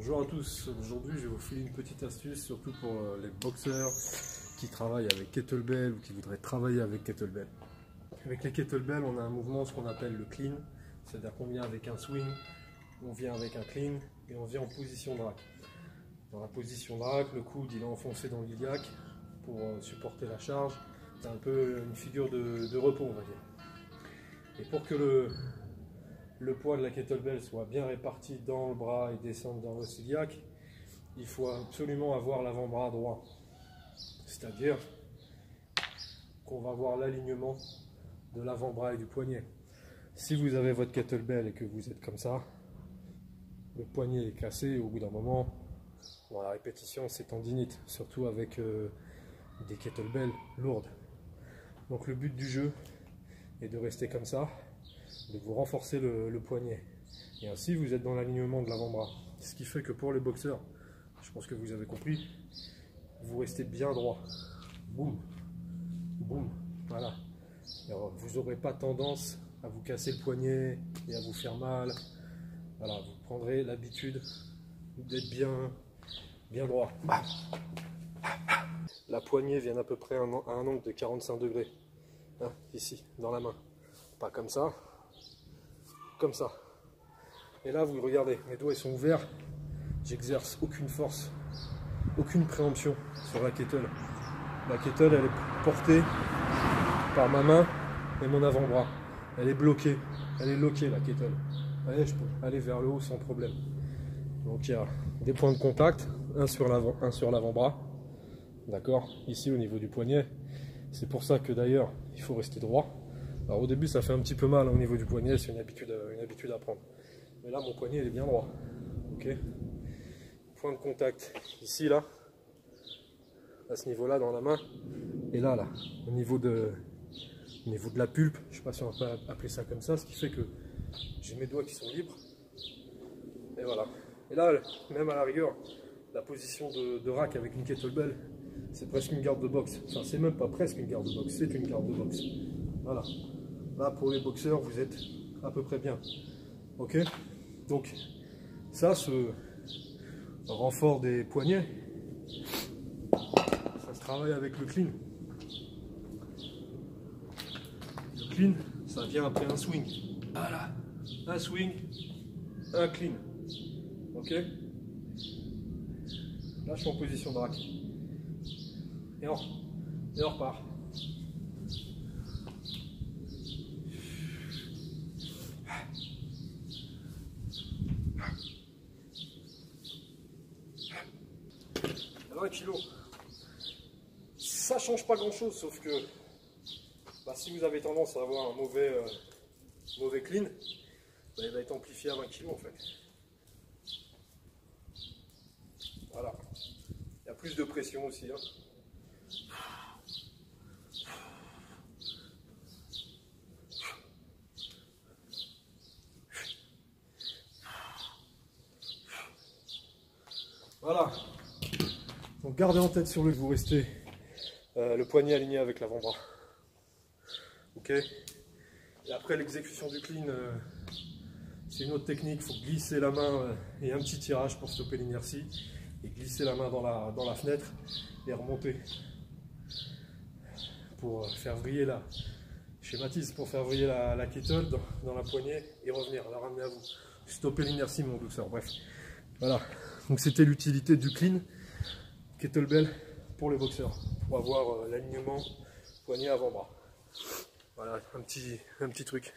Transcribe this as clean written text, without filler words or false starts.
Bonjour à tous, aujourd'hui je vais vous filer une petite astuce, surtout pour les boxeurs qui travaillent avec kettlebell ou qui voudraient travailler avec kettlebell. Avec les kettlebell, on a un mouvement, ce qu'on appelle le clean, c'est-à-dire qu'on vient avec un swing, on vient avec un clean et on vient en position drac. Dans la position drac, le coude il est enfoncé dans l'iliaque pour supporter la charge, c'est un peu une figure de repos on va dire. Et pour que le poids de la kettlebell soit bien réparti dans le bras et descendre dans le iliaque, il faut absolument avoir l'avant-bras droit. C'est-à-dire qu'on va avoir l'alignement de l'avant-bras et du poignet. Si vous avez votre kettlebell et que vous êtes comme ça, le poignet est cassé au bout d'un moment, dans la répétition c'est tendinite, surtout avec des kettlebells lourdes. Donc le but du jeu est de rester comme ça, de vous renforcer le poignet. Et ainsi vous êtes dans l'alignement de l'avant-bras. Ce qui fait que pour les boxeurs, je pense que vous avez compris, vous restez bien droit. Boum, boum, voilà. Alors, vous n'aurez pas tendance à vous casser le poignet et à vous faire mal. Voilà, vous prendrez l'habitude d'être bien droit. La poignée vient à peu près à un angle de 45 degrés. Hein, ici, dans la main. Pas comme ça. Comme ça. Et là, vous regardez, mes doigts ils sont ouverts. J'exerce aucune force, aucune préemption sur la kettle. La kettle, elle est portée par ma main et mon avant-bras. Elle est bloquée, elle est loquée la kettle. Vous voyez, je peux aller vers le haut sans problème. Donc il y a des points de contact, un sur l'avant-bras. D'accord, ici au niveau du poignet. C'est pour ça que d'ailleurs, il faut rester droit. Alors au début ça fait un petit peu mal au niveau du poignet, c'est une habitude à prendre. Mais là mon poignet il est bien droit. Ok. Point de contact ici là, à ce niveau là dans la main, et là au niveau de la pulpe, je ne sais pas si on peut appeler ça comme ça, ce qui fait que j'ai mes doigts qui sont libres. Et voilà. Et là même à la rigueur, la position de rack avec une kettlebell, c'est presque une garde de boxe. Enfin c'est même pas presque une garde de boxe, c'est une garde de boxe. Voilà. Là, pour les boxeurs, vous êtes à peu près bien. Ok? Donc, ça, ce renfort des poignets, ça se travaille avec le clean. Le clean, ça vient après un swing. Voilà. Un swing, un clean. Ok? Là, je suis en position de rack. Et on repart. Alors 1 kg, ça change pas grand chose, sauf que si vous avez tendance à avoir un mauvais clean, il va être amplifié à 20 kg en fait. Voilà. Il y a plus de pression aussi. Hein. Voilà. Donc gardez en tête sur le que vous restez le poignet aligné avec l'avant-bras. Ok. Et après l'exécution du clean, c'est une autre technique. Il faut glisser la main et un petit tirage pour stopper l'inertie. Et glisser la main dans la fenêtre et remonter. Pour faire vriller schématise, pour faire vriller la kettle dans la poignée et revenir, la ramener à vous. Stopper l'inertie mon douceur, bref. Voilà. Donc c'était l'utilité du clean kettlebell pour les boxeurs, pour avoir l'alignement poignet avant-bras. Voilà, un petit truc.